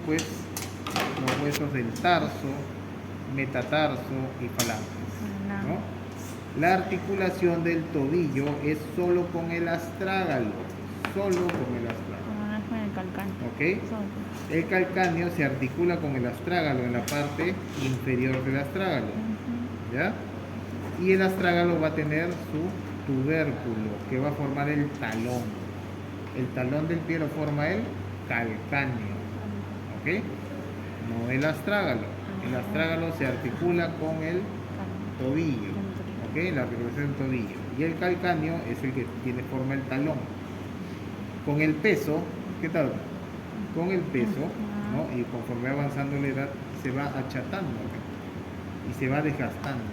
pues los huesos del tarso, metatarso y falanges, ¿no? La articulación del tobillo es solo con el astrágalo, solo con el astrágalo. No es con el calcáneo. ¿Ok? El calcáneo se articula con el astrágalo en la parte inferior del astrágalo, ¿ya? Y el astrágalo va a tener su tubérculo que va a formar el talón. El talón del pie lo forma el calcáneo, ¿ok? No el astrágalo. El astrágalo se articula con el tobillo, ¿ok? La articulación del tobillo. Y el calcáneo es el que tiene forma el talón. Con el peso, ¿qué tal? Con el peso, ¿no? Y conforme va avanzando la edad, se va achatando, ¿no? Y se va desgastando.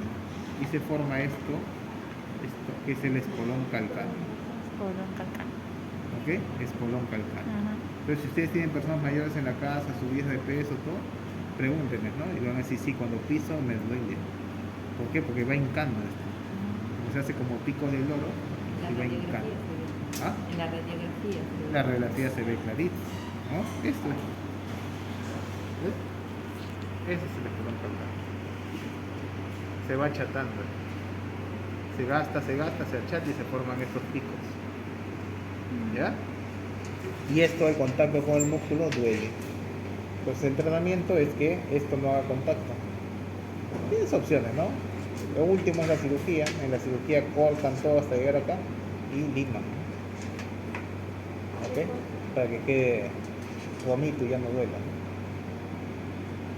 Y se forma esto que es el espolón calcáneo. Espolón calcáneo. ¿Ok? Espolón calcáneo. Entonces, si ustedes tienen personas mayores en la casa, subidas de peso, todo, pregúntenles, ¿no? Y van a decir, sí, cuando piso me duele. ¿Por qué? Porque va hincando esto. Como se hace como pico de loro, y va hincando. ¿Ah? En la radiografía. La radiografía se ve clarito, ¿no? Esto es. ¿Ves? Ese es el espolón calcáneo. Se va achatando. Se gasta, se achata y se forman estos picos. ¿Ya? Y esto, el contacto con el músculo, duele. Pues el tratamiento es que esto no haga contacto. Tienes opciones, ¿no? Lo último es la cirugía. En la cirugía cortan todo hasta llegar acá y liman. ¿Ok? Para que quede bonito y ya no duela, ¿no?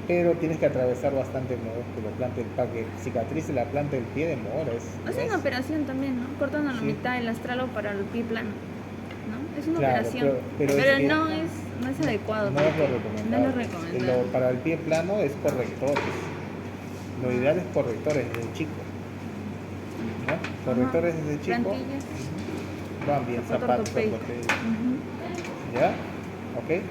Pero tienes que atravesar bastante el músculo, para que cicatrice la planta del pie demora. Hacen operación también, ¿no? Cortan a la mitad el astralo para el pie plano, ¿no? Es una operación, pero no es adecuado. No es lo recomendable. No es lo recomendable. Para el pie plano es correctores. Lo ideal es correctores desde chico, ¿no? Correctores desde chico. Plantillas. Van bien, zapatos ortopédicos. ¿Ya? ¿Ok?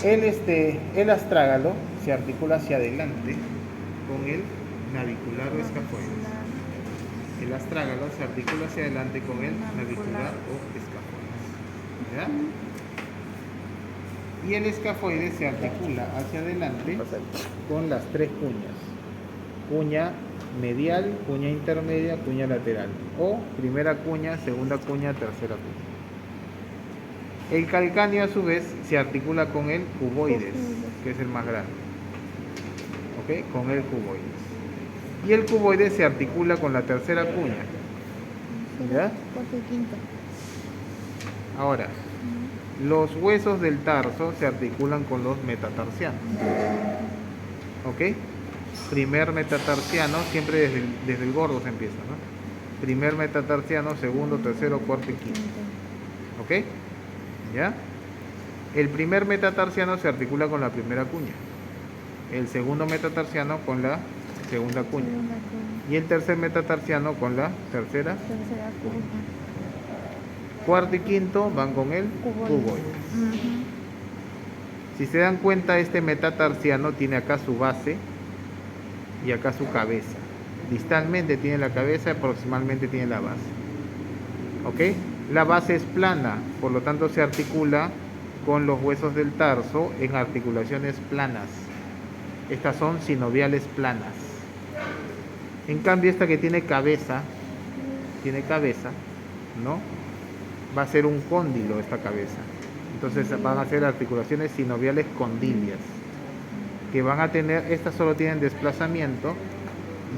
El astrágalo se articula hacia adelante con el navicular o escafoides. El astrágalo se articula hacia adelante con el navicular o escafoides. ¿Ya? Y el escafoide se articula hacia adelante con las tres cuñas. Cuña medial, cuña intermedia, cuña lateral. O primera cuña, segunda cuña, tercera cuña. El calcáneo a su vez se articula con el cuboides, que es el más grande. ¿Ok? Con el cuboides. Y el cuboides se articula con la tercera cuña. ¿Ya? Cuarto y quinto. Ahora, los huesos del tarso se articulan con los metatarsianos. ¿Ok? Primer metatarsiano, siempre desde el gordo se empieza, ¿no? Primer metatarsiano, segundo, tercero, cuarto y quinto. ¿Ok? ¿Ya? El primer metatarsiano se articula con la primera cuña. El segundo metatarsiano con la segunda cuña. Y el tercer metatarsiano con la tercera cuña. Cuarto y quinto van con el cuboides. Si se dan cuenta, este metatarsiano tiene acá su base y acá su cabeza. Distalmente tiene la cabeza y proximalmente tiene la base. ¿Ok? La base es plana, por lo tanto se articula con los huesos del tarso en articulaciones planas. Estas son sinoviales planas. En cambio, esta que tiene cabeza, ¿no? Va a ser un cóndilo esta cabeza. Entonces van a ser articulaciones sinoviales condilias, que van a tener, estas solo tienen desplazamiento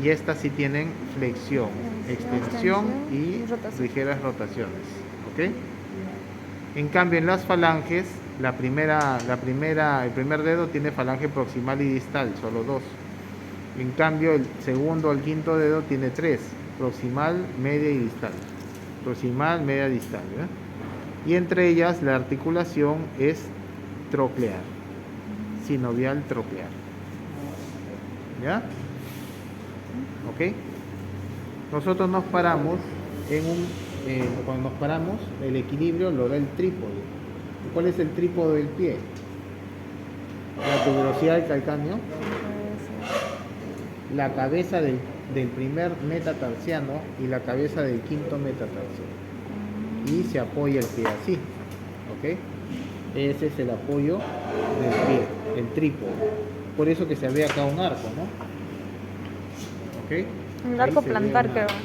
y estas sí tienen flexión, extensión y ligeras rotaciones. ¿Ok? En cambio, en las falanges, el primer dedo tiene falange proximal y distal, solo dos. En cambio, el segundo al quinto dedo tiene tres, proximal, media y distal. Proximal, media, distal. Y entre ellas la articulación es troclear, sinovial troclear. ¿Ya? ¿Ok? Nosotros nos paramos cuando nos paramos, el equilibrio lo da el trípode. ¿Cuál es el trípode del pie? La tuberosidad del calcáneo, la cabeza del primer metatarsiano y la cabeza del quinto metatarsiano. Y se apoya el pie así. ¿Ok? Ese es el apoyo del pie, el trípode. Por eso que se ve acá un arco, ¿no? ¿Ok? Un arco Ahí se ve plantar, un creo. arco,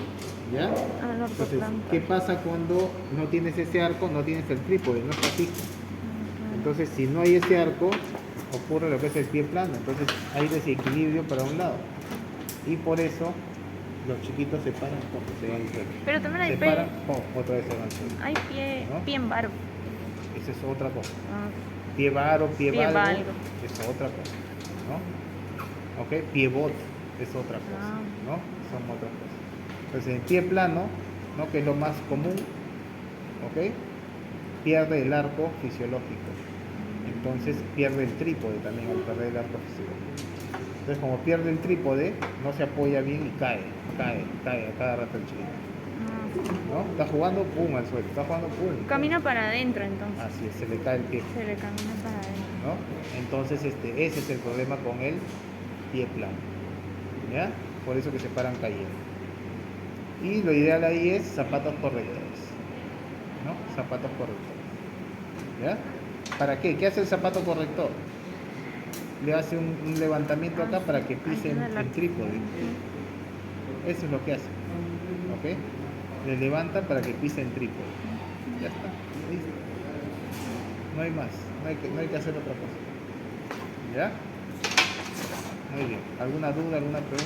¿ya? Ah, el arco Entonces, plantar. ¿qué pasa cuando no tienes ese arco? No tienes el trípode, no está fijo. Entonces, si no hay ese arco, ocurre lo que es el pie plano. Entonces, hay desequilibrio para un lado. Y por eso, los chiquitos se paran porque se van al suelo. Pero también hay Se paran, otra vez se van al suelo. hay pie, ¿no? pie en varo. Esa es otra cosa. Ah, Pie varo, pie Pie valgo, valgo. es otra cosa, ¿no? ¿Ok? Pie bot es otra cosa, Ah. ¿no? Son otras cosas. Entonces, en pie plano, ¿no? Que es lo más común, ¿ok? Pierde el arco fisiológico. Entonces, pierde el trípode también al perder el arco fisiológico. Entonces, como pierde el trípode, no se apoya bien y cae a cada rato el chiquito. ¿No? Está jugando, pum, al suelo. Está jugando, pum. Camina para adentro entonces. Así es, se le cae el pie. Se le camina para adentro. ¿No? Entonces, ese es el problema con el pie plano. ¿Ya? Por eso que se paran cayendo. Y lo ideal ahí es zapatos correctores. ¿No? Zapatos correctores. ¿Ya? ¿Para qué? ¿Qué hace el zapato corrector? Le hace un levantamiento acá para que pise el trípode. Eso es lo que hace. ¿Ok? Le levanta para que pise el trípode. Ya está. Listo. No hay más. No hay que hacer otra cosa. ¿Ya? Muy bien. ¿Alguna duda, alguna pregunta?